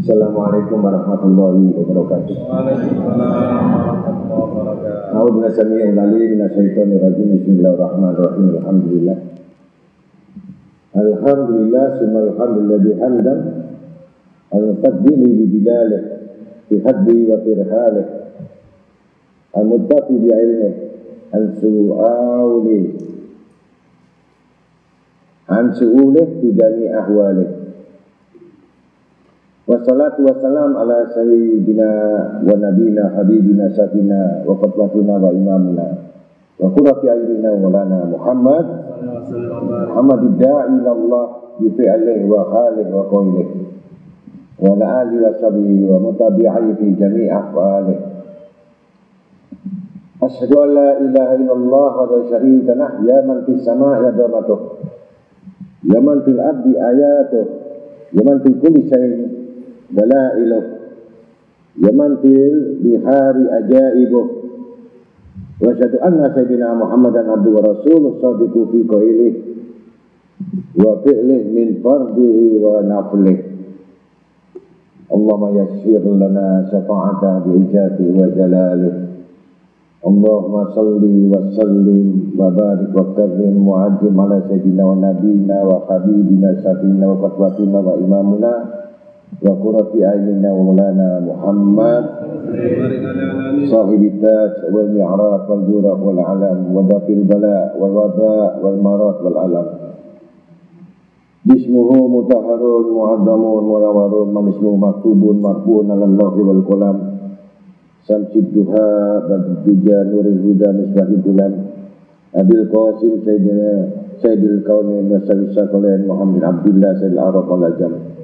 Assalamualaikum warahmatullahi wabarakatuh. Waalaikumsalam warahmatullahi wabarakatuh. A'udzu billahi minasyaitonir rajim. Bismillahirrahmanirrahim. Alhamdulillah. Alhamdulillah summal hamdulillah hamdan al-mustabbili bi bilalih bi haddi wa firhalih al-muttafi bi ilmih al-su'auli an-su'ulih fi jami' ahwalih. Wassalatu wassalam ala sayyidina wa nabina habibina safina wa qatwatuna wa imamuna wa qurrati ayyina wa lana Muhammad da'i ilallah bi fi'lihi wa khalihi wa qawlihi wa ala alihi wa sahbihi wa mutabi'ihi fi jami' af'alihi. Asyhadu an la ilaha illallah wa la syarika lah ya man fis sama'i adamatuh ya man fil ardi ayatuh ya man fil kulli syai'in dalailuh ya man fil bihari ajaibuh wa asyhadu anna sayyidina Muhammadan abduhu wa rasuluh sadiqu fi qailihi wa fi'lihi min fardihi wa naflihi. Allahumma yassir lana syafa'ata bi ijatihi wa jalalihi. Allahumma salli wa sallim wa barik wa karrim wa ajim ala sayyidina wa nabiyina wa habibina syafi'ina wa qatwatina wa imamuna wa qurrati a'yunina wa maulana Muhammad sahibi taj wal mi'raj wal buraq wal alam wa dafil bala wal waba wal marat wal alam. Bismuhu mutahharun mu'addamun munawarun man ismuhu maktubun marfu'un ala Allahi wal qalam samsid duha badduja nuril huda misbahid dulam Abil Qasim Sayyidil Kaunin wa Sayyidil Muhammad Abdullah Sayyidil Arab wal Ajam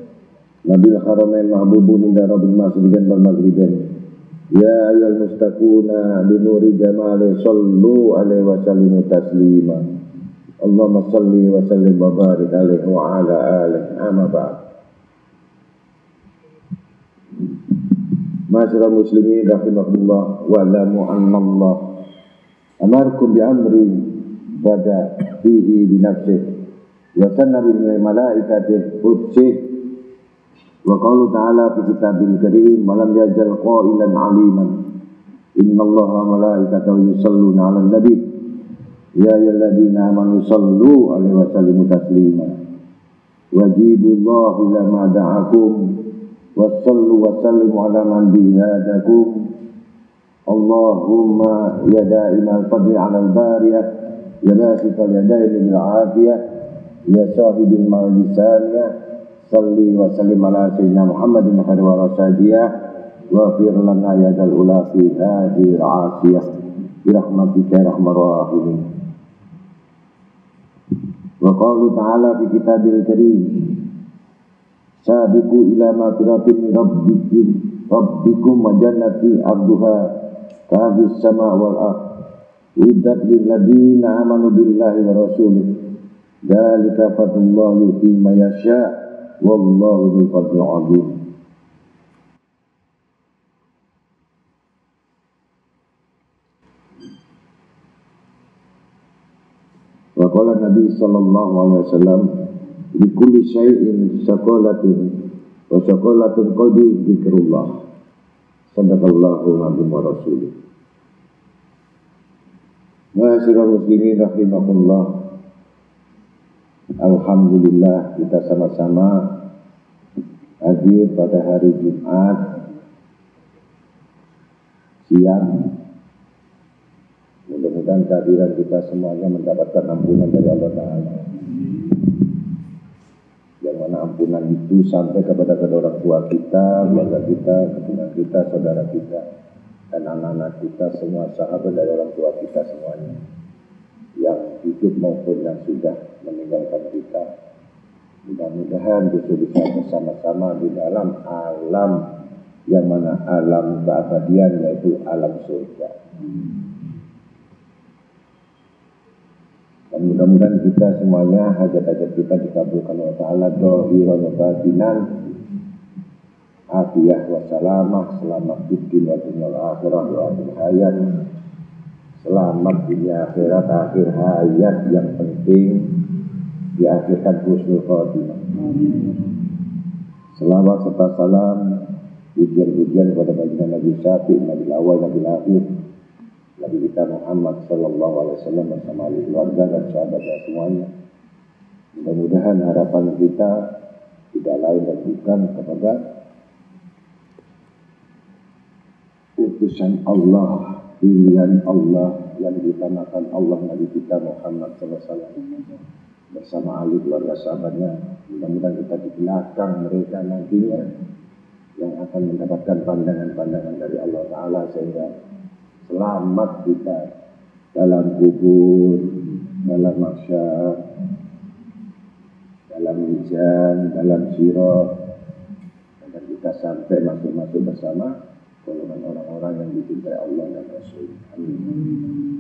Nabil Haramain mahbubun inda rabbil masjidan wal maghribain. Ya ayyuhal mustaquna bi nuri jamali sallu alaihi wa sallimu taslima. Allahumma salli wa sallim wa barik alaihi wa ala alihi amma ba'd. Ma'asyiral muslimin rahimakumullah wa alamu annallah amarkum bi amri bada fihi bi nafsihi wa sanna bil malaikati qudsi. Wa qalu ta'ala fi kitabil karim malam yajal qailan aliman innallaha malaikatahu yusalluna 'alan nabi ya ayyuhalladzina amanu sallu 'alaihi wa sallimu taslima wajibullahi lama da'akum wassallu wa sallimu 'ala man bihadakum Allahumma ya da'imal fadli 'alal bariyah ya basital yadaini bil 'afiyah ya sahibil ma'lisaniyah salli wa sallim ala sayyidina Muhammadin khairi wa rasadiyah wa fir lana ya dal ula fi hadhihi al-asiyah bi rahmatika ya arhamar rahimin. Wa qalu ta'ala fi kitabil karim sabiqu ila magfiratin min rabbikum wa jannati arduha ka'ardis sama' wal ardh uiddat lil ladzina amanu billahi wa rasulih dzalika fadlullah yu'ti man yasha' wallahu dzul fadlil 'adzim. Wa qala Nabi sallallahu alaihi wasallam li kulli syai'in shaqalatun wa shaqalatun qalbi dzikrullah. Sadaqallahu nabi wa rasulih. Ma'asyiral muslimin rahimakumullah. Alhamdulillah kita sama-sama hadir pada hari Jumat siang. Mudah-mudahan kehadiran kita semuanya mendapatkan ampunan dari Allah Ta'ala. Yang mana ampunan itu sampai kepada kedua orang tua kita, keluarga kita, keturunan kita, saudara kita, dan anak-anak kita, semua sahabat dari orang tua kita semuanya, yang hidup maupun yang sudah meninggalkan kita. Mudah-mudahan bisa bersama-sama di dalam alam yang mana alam keabadian, yaitu alam surga. Dan mudah-mudahan kita semuanya hajat-hajat kita dikabulkan oleh Ta'ala dohiran wa batinan, afiyah wa salamah, selamat fiddin wa dunyal akhirah wa akhir hayat, selamat dunia akhirat, akhir hayat yang penting diakhirkan husnul khotimah. Selawat serta salam, pujian-pujian kepada baginda Nabi Syafi'i, Nabi awal, Nabi akhir, Nabi kita Muhammad sallallahu alaihi wasallam bersama ahli keluarga dan sahabatnya semuanya. Mudah-mudahan harapan kita tidak lain dan bukan kepada utusan Allah, pilihan Allah yang ditamakan Allah Nabi kita Muhammad sallallahu alaihi wasallam bersama ahli keluarga sahabatnya. Mudah-mudahan kita di belakang mereka nantinya yang akan mendapatkan pandangan-pandangan dari Allah Ta'ala sehingga selamat kita dalam kubur, dalam mahsyar, dalam mizan, dalam sirat, agar kita sampai masuk-masuk bersama golongan orang-orang yang dicintai Allah dan Rasul. Amin.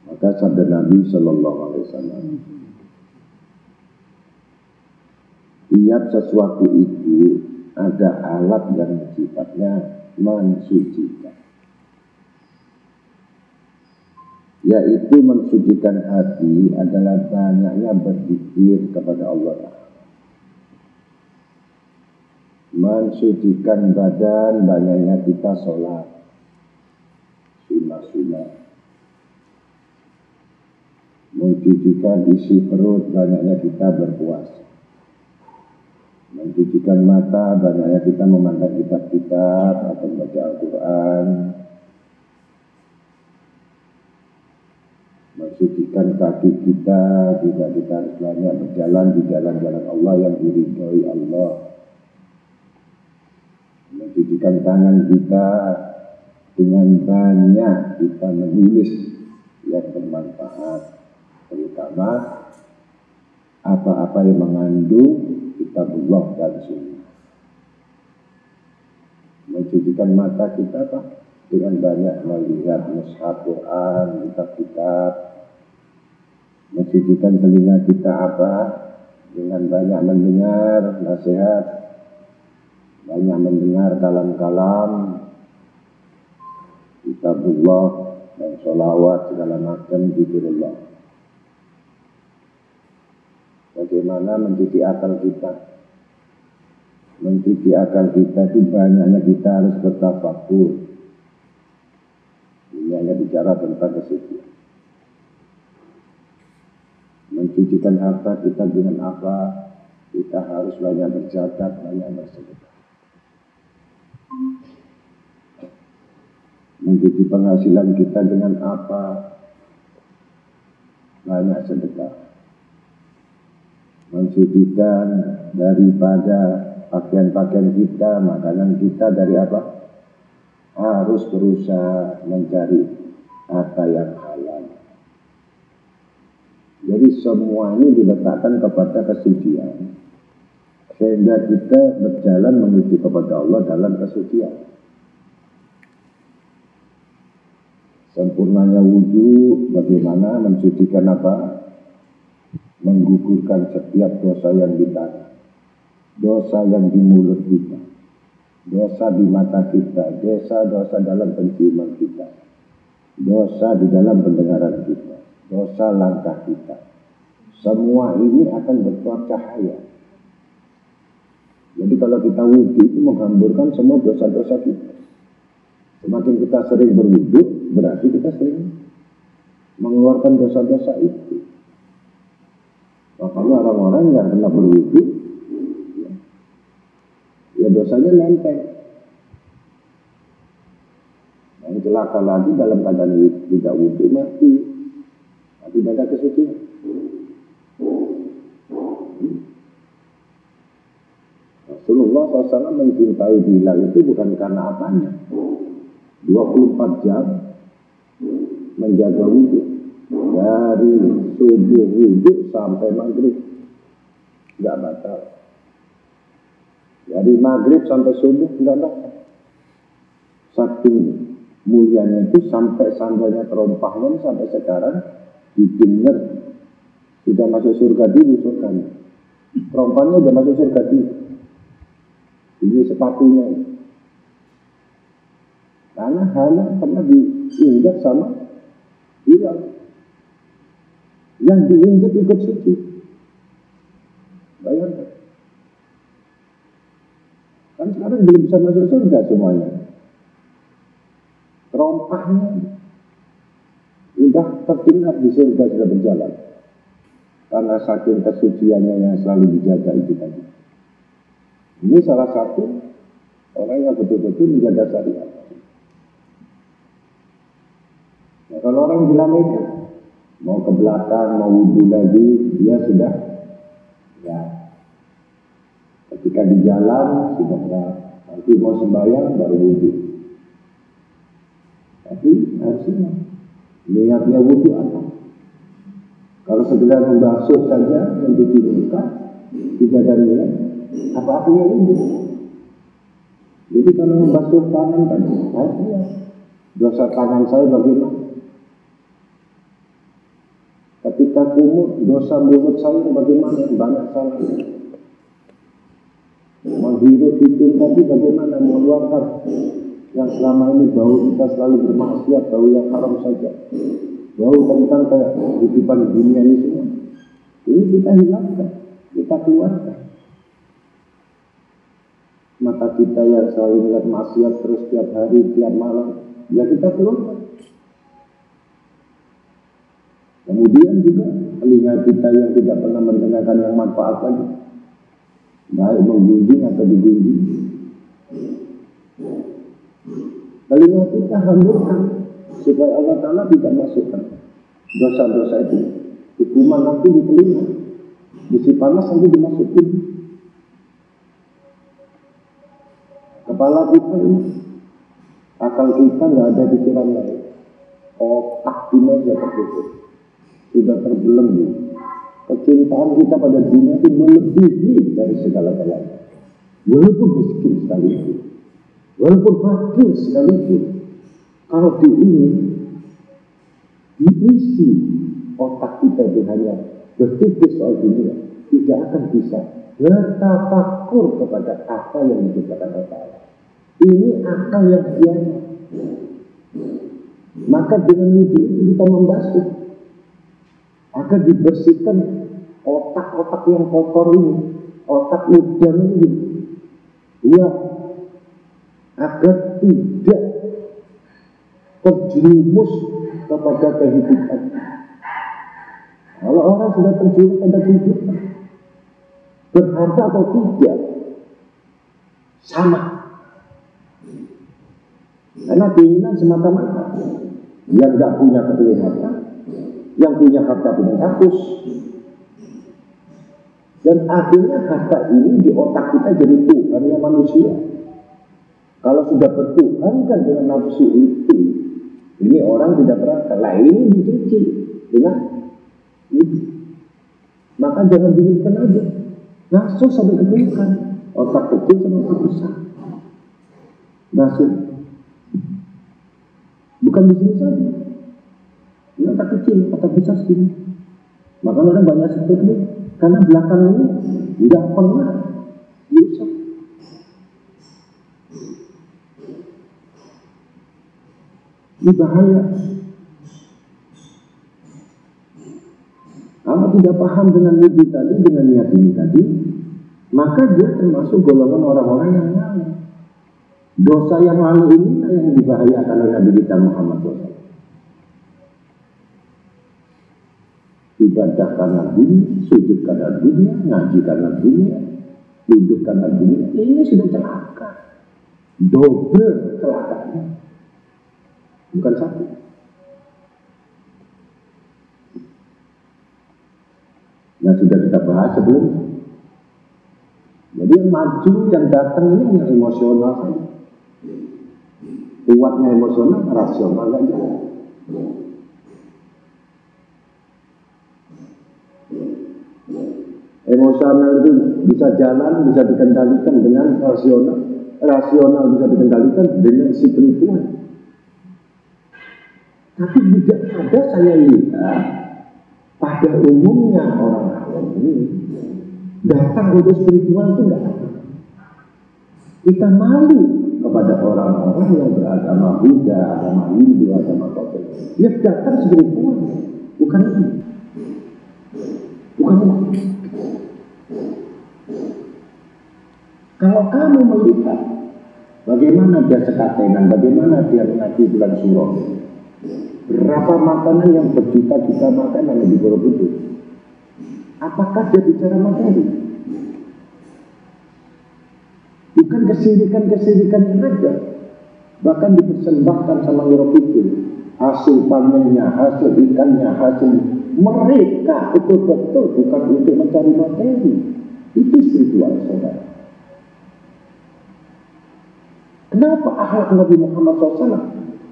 Maka sabda Nabi sallallahu alaihi wasallam, tiap sesuatu itu ada alat yang sifatnya mensucikan, yaitu mensucikan hati adalah banyaknya berzikir kepada Allah. Mensucikan badan, banyaknya kita sholat sunnah-sunnah. Mencucikan isi perut, banyaknya kita berpuasa. Mencucikan mata, banyaknya kita memandang kitab-kitab atau membaca Al-Quran. Mensucikan kaki kita, juga kita harus banyak berjalan di jalan-jalan Allah yang diridhoi Allah. Mencucikan tangan kita, dengan banyak kita menulis yang bermanfaat, terutama apa-apa yang mengandung kitabullah dan sunnah. Mencucikan mata kita dengan banyak melihat mushaf Quran, kitab-kitab. Mencucikan telinga kita dengan banyak mendengar nasihat, banyak mendengar kalam-kalam kitabullah dan sholawat segala macam zikrullah. Bagaimana mencuci akal kita? Mencuci akal kita itu banyaknya kita harus bertafakur. Ini hanya bicara tentang kesucian. Mencucikan harta kita dengan apa? Kita harus banyak berzakat, banyak bersedekah. Mencuci penghasilan kita dengan apa? Banyak sedekah. Mensucikan daripada pakaian-pakaian kita, makanan kita dari apa? Harus berusaha mencari harta yang halal. Jadi semua ini diletakkan kepada kesucian, sehingga kita berjalan menuju kepada Allah dalam kesucian. Sempurnanya wudhu, bagaimana mensucikan apa? Menggugurkan setiap dosa yang di tangan, dosa yang di mulut kita, dosa di mata kita, dosa dalam penciuman kita, dosa di dalam pendengaran kita, dosa langkah kita. Semua ini akan berbuat cahaya. Jadi kalau kita wudhu itu menghamburkan semua dosa-dosa kita. Semakin kita sering berwudhu, berarti kita sering mengeluarkan dosa-dosa itu. Makanya orang-orang yang pernah berwudhu, ya dosanya nempel. Yang celaka lagi dalam keadaan tidak wudhu mati tidak ada kesucian. Rasulullah SAW mencintai Bilal itu bukan karena apanya. 24 jam menjaga wudhu. Dari subuh wudhu sampai maghrib. Tidak batal. Dari maghrib sampai subuh tidak batal. Saking mulianya itu sampai sandalnya terompahnya sampai sekarang didengar. Sudah masuk surga dulu surganya. Terompahnya sudah masuk surga dulu. Ini sepatunya. Karena hanya pernah diinjak sama hilal. Yang diinjak ikut suci. Bayangkan. Kan sekarang belum bisa masuk surga semuanya. Terompahnya udah terdengar di surga sudah berjalan. Karena saking kesuciannya yang selalu dijaga itu tadi. Ini salah satu orang yang betul-betul menjaga syariat. Nah, kalau orang bilang itu mau ke belakang, mau wudhu lagi, dia sudah ya ketika di jalan sudah berat. Nanti mau sembahyang baru wudhu. Tapi harusnya niatnya wudhu apa? Kalau sekedar membasuh saja, mencuci muka, tidak ada niat, apa artinya wudhu? Jadi kalau membasuh tangan tadi, artinya dosa tangan saya bagaimana? Ketika kumur, dosa mulut saya bagaimana? Banyak salah. Menghirup hidung tadi bagaimana? Mengeluarkan yang selama ini bau kita selalu bermaksiat, bau yang haram saja. Bau tentang kayak kehidupan dunia ini semua. Ini kita hilangkan, kita keluarkan. Mata kita yang selalu melihat maksiat terus tiap hari, tiap malam, ya kita keluarkan. Kemudian juga telinga kita yang tidak pernah mendengarkan yang manfaat lagi, baik menggunjing atau digunjing. Telinga kita hamburkan supaya Allah Ta'ala tidak masukkan dosa-dosa itu. Hukuman nanti di telinga, besi panas nanti dimasukin. Kepala kita ini, akal kita nggak ada pikiran lain. Otak kita sudah tertutup, sudah terbelenggu. Kecintaan kita pada dunia itu melebihi dari segala-galanya. Walaupun miskin sekalipun, walaupun fakir sekalipun, kalau diisi otak kita itu hanya berpikir soal dunia, tidak akan bisa bertafakur kepada apa yang diciptakan oleh Allah. Ini akal yang biasa. Maka dengan wudhu itu kita membasuh agar dibersihkan otak-otak yang kotor ini, otak udang ini, ya, agar tidak terjerumus kepada kehidupan. Kalau orang sudah terjerumus pada kehidupan, berharta atau tidak, sama. Karena keinginan semata-mata. Yang tidak punya kepilih harta, yang punya harta pengen hapus. Dan akhirnya harta ini di otak kita jadi Tuhannya manusia. Kalau sudah bertuhankan dengan nafsu itu, ini orang tidak berakal. Lah ini dicuci dengan ini. Maka jangan diinginkan aja. Langsung sampai kebukan. Otak kecil sama otak besar. Langsung. Bukan di sini saja. Ini otak kecil, otak besar sini. Maka orang banyak seperti karena belakang ini tidak pernah diusap. Ini bahaya. Kalau tidak paham dengan wudhu tadi, dengan niat ini tadi, maka dia termasuk golongan orang-orang yang lalu. Dosa yang lalu ini yang dibahayakan oleh Nabi kita Muhammad SAW. Ibadah karena dunia, sujud karena dunia, ngaji karena dunia, duduk karena dunia. Ini sudah celaka. Double celakanya. Bukan satu. Yang sudah kita bahas sebelumnya. Jadi yang maju, yang datang ini hanya emosional saja. Kuatnya emosional, rasional nggak jalan. Emosional itu bisa jalan, bisa dikendalikan dengan rasional. Rasional bisa dikendalikan dengan spiritual. Tapi tidak ada saya lihat pada umumnya orang awam ini datang untuk spiritual itu enggak ada. Kita malu kepada orang-orang yang beragama Buddha, agama Hindu, agama Katolik. Dia datang spiritual, bukan ini. Bukan ini. Kalau kamu melihat bagaimana dia sekatenan, bagaimana dia mengaji bulan Suro, berapa makanan yang berjuta-juta makanan yang di Borobudur, apakah dia bicara materi? Bukan kesirikan-kesirikan yang ada. Bahkan dipersembahkan sama Borobudur, hasil panennya, hasil ikannya, hasil mereka betul-betul bukan untuk mencari materi. Itu spiritual, saudara. Kenapa akhlak Nabi Muhammad SAW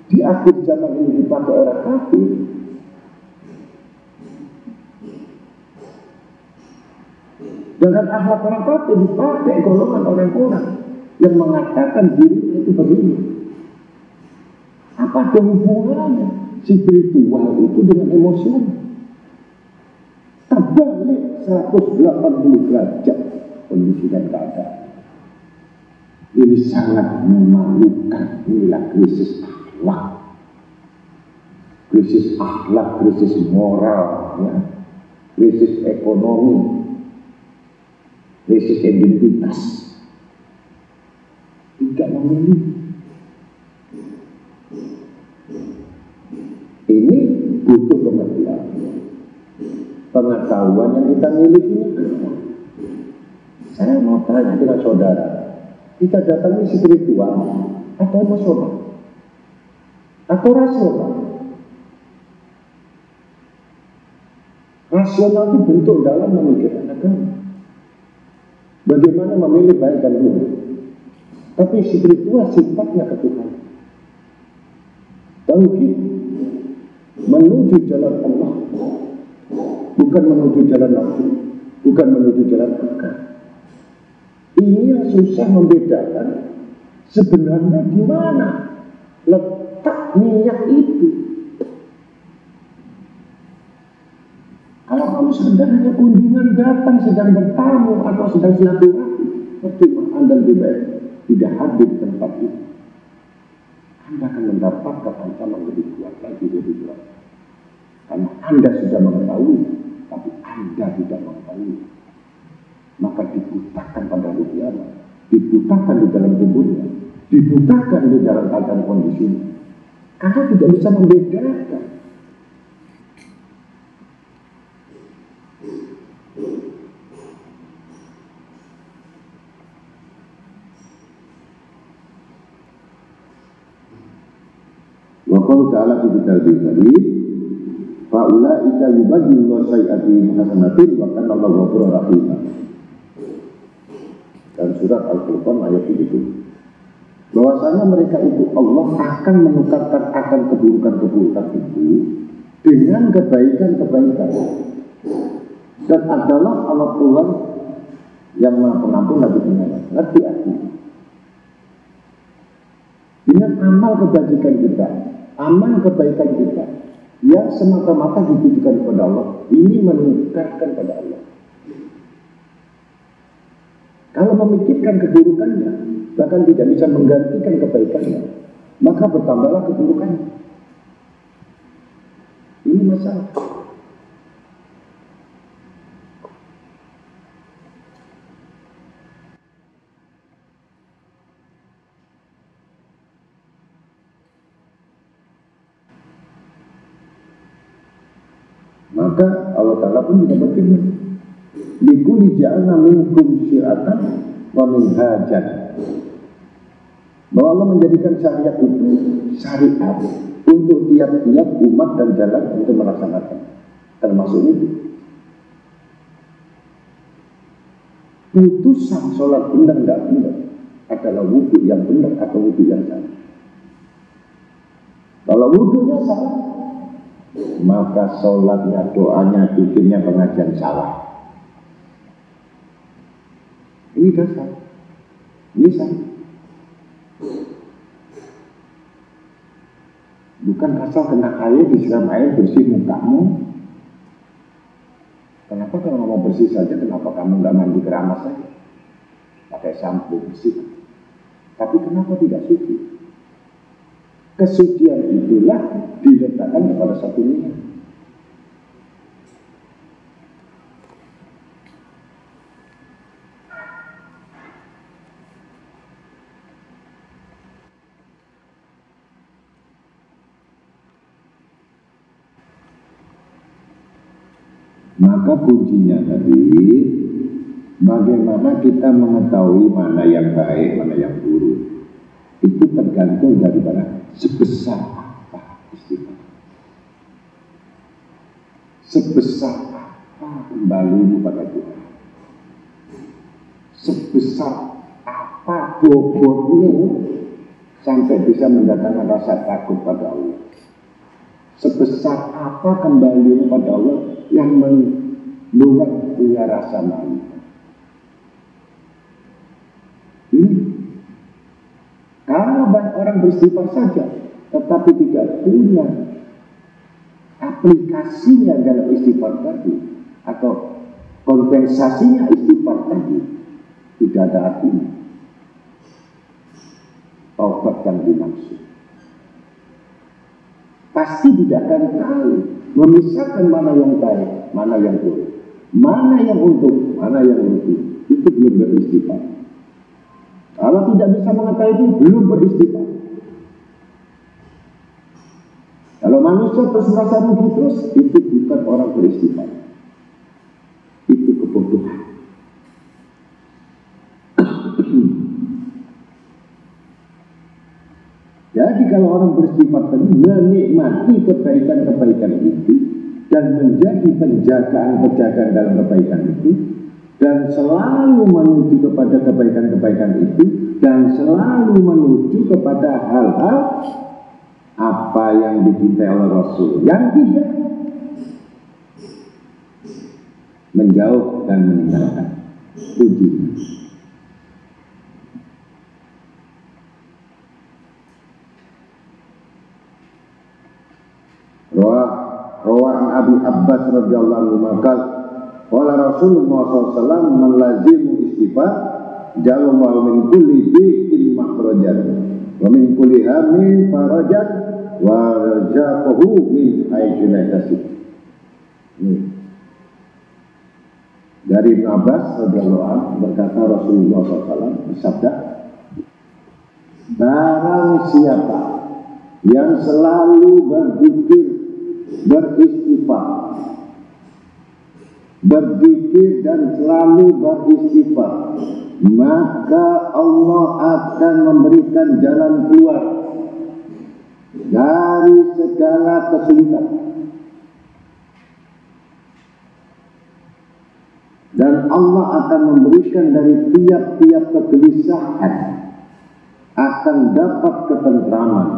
di akhir zaman ini dipakai orang kafir? Dengan akhlak orang kafir dipakai golongan orang-orang yang mengatakan dirinya itu begini. Apa ada hubungannya spiritual itu dengan emosional? Terbalik 180 derajat kondisi dan keadaan. Ini sangat memalukan. Inilah krisis akhlak. Krisis akhlak, krisis moral, ya. Krisis ekonomi, krisis identitas. Tidak memilih. Ini butuh pengertian. Pengetahuan yang kita miliki ini apa? Saya mau tanya dengan saudara, kita datang ini spiritual atau emosional atau rasional? Rasional itu bentuk dalam memikirkan agama, bagaimana memilih baik dan buruk. Tapi spiritual sifatnya ke Tuhan. Tauhid menuju jalan Allah, bukan menuju jalan nafsu, bukan menuju jalan akal. Ini yang susah membedakan sebenarnya di mana letak niat itu. Kalau kamu sebenarnya kunjungan datang sedang bertamu atau sedang silaturahmi, percuma Anda lebih baik tidak hadir di tempat itu. Anda akan mendapatkan ancaman lebih kuat lagi dari luar. Karena Anda sudah mengetahui, tapi Anda tidak mengetahui. Maka dibutakan pada hari kiamat, dibutakan di dalam kuburnya, dibutakan di dalam keadaan kondisinya. Karena tidak bisa membedakan. Wa qala ta'ala fi kitabil karim fa ulaika yubaddilu sayyi'atihim hasanatin wa kana Allahu ghafurur rahim. Dan surat Al-Furqan ayat 7. Bahwasanya mereka itu Allah akan menukarkan akan keburukan-keburukan itu dengan kebaikan-kebaikan. Dan adalah Allah Tuhan yang Maha Pengampun lagi penyayang. Ngerti artinya? Dengan amal kebajikan kita, amal kebaikan kita yang semata-mata ditujukan kepada Allah, ini menukarkan pada Allah. Kalau memikirkan keburukannya, bahkan tidak bisa menggantikan kebaikannya, maka bertambahlah keburukannya. Ini masalah. Maka Allah Ta'ala pun juga berfirman, "Likulli ja'alna minkum syir'atan wa minhajan." Bahwa Allah menjadikan syariat itu syariat untuk tiap-tiap umat dan jalan untuk melaksanakan. Termasuk itu. Putusan sholat benar tidak benar adalah wudhu yang benar atau wudhu yang salah. Kalau wudhunya salah, maka sholatnya, doanya, bikinnya, pengajian salah. Ini dasar. Ini salah. Bukan asal kena air, disiram air, bersih mukamu. Kenapa kalau mau bersih saja, kenapa kamu nggak mandi keramas saja? Pakai sampo bersih. Tapi kenapa tidak suci? Kesucian itulah diletakkan kepada satu niat. Maka kuncinya tadi, bagaimana kita mengetahui mana yang baik, mana yang buruk. Itu tergantung daripada sebesar apa istighfar. Sebesar apa kembali kepada Tuhan. Sebesar apa bobotmu sampai bisa mendatangkan rasa takut pada Allah. Sebesar apa kembali kepada Allah yang membuat punya rasa malu. Kalau banyak orang beristighfar saja, tetapi tidak punya aplikasinya dalam istighfar tadi, atau kompensasinya istighfar tadi, tidak ada artinya. Taubat yang dimaksud. Pasti tidak akan tahu memisahkan mana yang baik, mana yang buruk, mana yang untung, mana yang rugi. Itu belum beristighfar. Kalau tidak bisa mengetahui itu, belum beristighfar. Kalau manusia terus merasa rugi terus, itu bukan orang beristighfar. Itu kebodohan. Jadi kalau orang beristighfar tadi menikmati kebaikan-kebaikan itu dan menjadi penjagaan dalam kebaikan itu, dan selalu menuju kepada kebaikan-kebaikan itu, dan selalu menuju kepada hal-hal apa yang dicintai oleh Rasul, yang tidak menjauh dan meninggalkan. Puji. Rawaan Abi Abbas radhiyallahu anhu maka qala Rasulullah SAW melazimu istighfar ja'allahu min kulli dhiqin makhrajan wa min kulli hamin farajan wa rajaqahu min haitsu la yahtasib. Dari Ibn Abbas radhiyallahu anhu berkata Rasulullah SAW bersabda, barang siapa yang selalu berzikir, beristighfar, berzikir dan selalu beristighfar, maka Allah akan memberikan jalan keluar dari segala kesulitan, dan Allah akan memberikan dari tiap-tiap kegelisahan akan dapat ketentraman,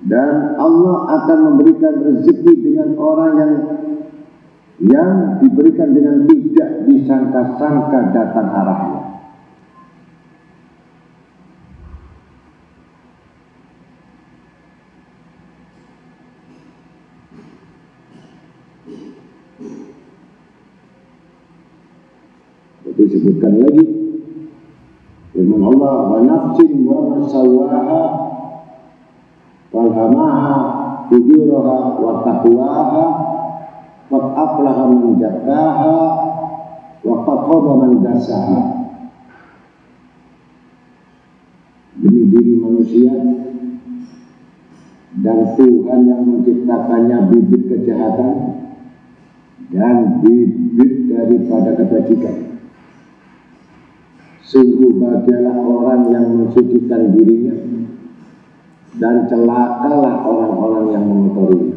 dan Allah akan memberikan rezeki dengan orang yang diberikan dengan tidak disangka-sangka datang arahnya. Jadi disebutkan lagi firman Allah, wa nafsin wa masawaha walhamaha fujuraha wa taqwaha qad aflaha man zakkaha wa qad khaba man dassaha. Demi diri manusia dan Tuhan yang menciptakannya bibit kejahatan dan bibit daripada kebajikan. Sungguh bahagialah orang yang mensucikan dirinya, dan celakalah orang-orang yang mengotorinya.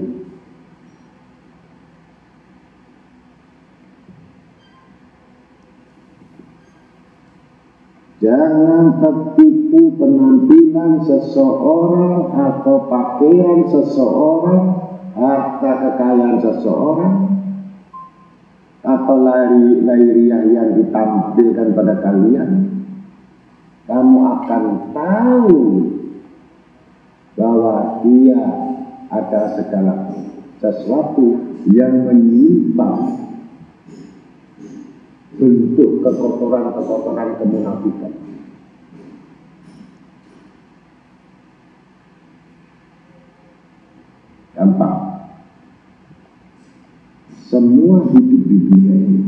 Jangan tertipu penampilan seseorang atau pakaian seseorang, harta kekayaan seseorang, atau lahiriah yang ditampilkan pada kalian. Kamu akan tahu bahwa dia ada segala sesuatu yang menyimpang bentuk kekotoran kemunafikan. Gampang. Semua hidup di dunia ini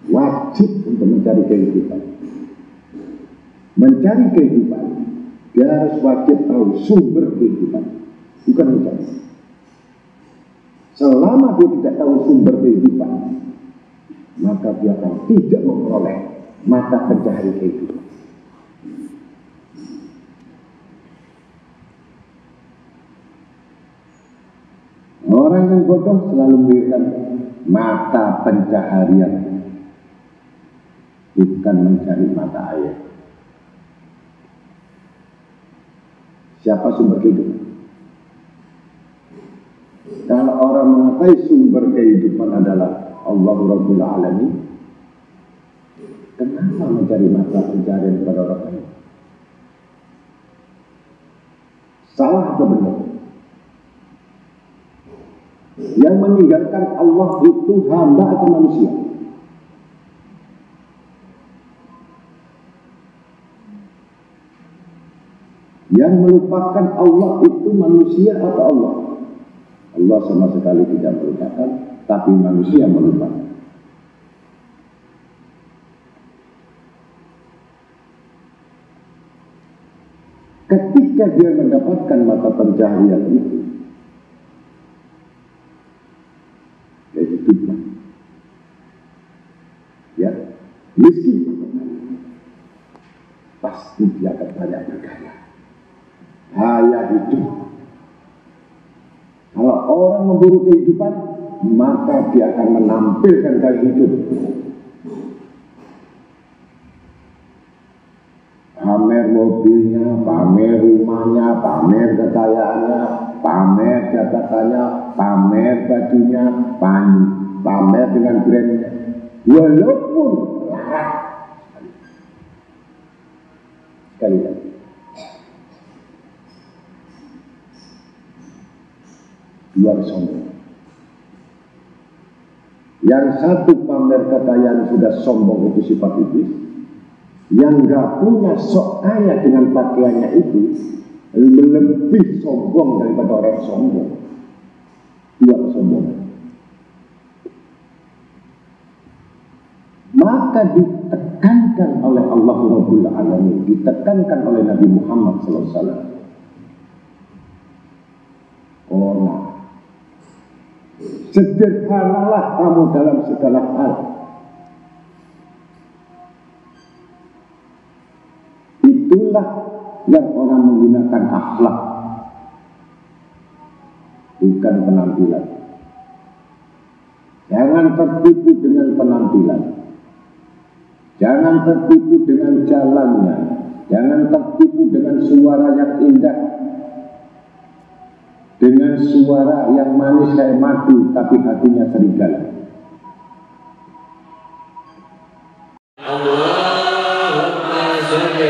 wajib untuk mencari kehidupan. Mencari kehidupan, dia harus wajib tahu sumber kehidupan, bukan mencari. Selama dia tidak tahu sumber kehidupan, maka dia akan tidak memperoleh mata pencahari kehidupan. Orang yang bodoh selalu memberikan mata pencaharian, bukan mencari mata air. Siapa sumber kehidupan? Kalau orang mengatakan sumber kehidupan adalah Allah Rabbul Alamin, kenapa mencari mata pencaharian kepada orang lain? Salah atau benar? Yang meninggalkan Allah itu hamba atau manusia? Yang melupakan Allah itu manusia atau Allah? Allah sama sekali tidak melupakan, tapi manusia melupakan. Ketika dia mendapatkan mata pencaharian itu, dia hiduplah. Ya, miskin pasti dia akan banyak berkaya. Hanya hidup. Kalau orang memburu kehidupan, maka dia akan menampilkan gaya hidup. Pamer mobilnya, pamer rumahnya, pamer kekayaannya, pamer jabatannya, pamer bajunya, pamer dengan brandnya. Walaupun larat. Sekali lagi. Dua sombong. Yang satu pamer kekayaan sudah sombong, itu sifat iblis. Yang gak punya sok kaya dengan pakaiannya itu lebih sombong daripada orang sombong. Dua kesombongan. Maka ditekankan oleh Allah Rabbul Alamin, ditekankan oleh Nabi Muhammad SAW. Sederhanalah kamu dalam segala hal. Itulah yang orang menggunakan akhlak, bukan penampilan. Jangan tertipu dengan penampilan. Jangan tertipu dengan jalannya. Jangan tertipu dengan suara yang indah, dengan suara yang manis kayak madu, tapi hatinya serigala. Allahumma sholli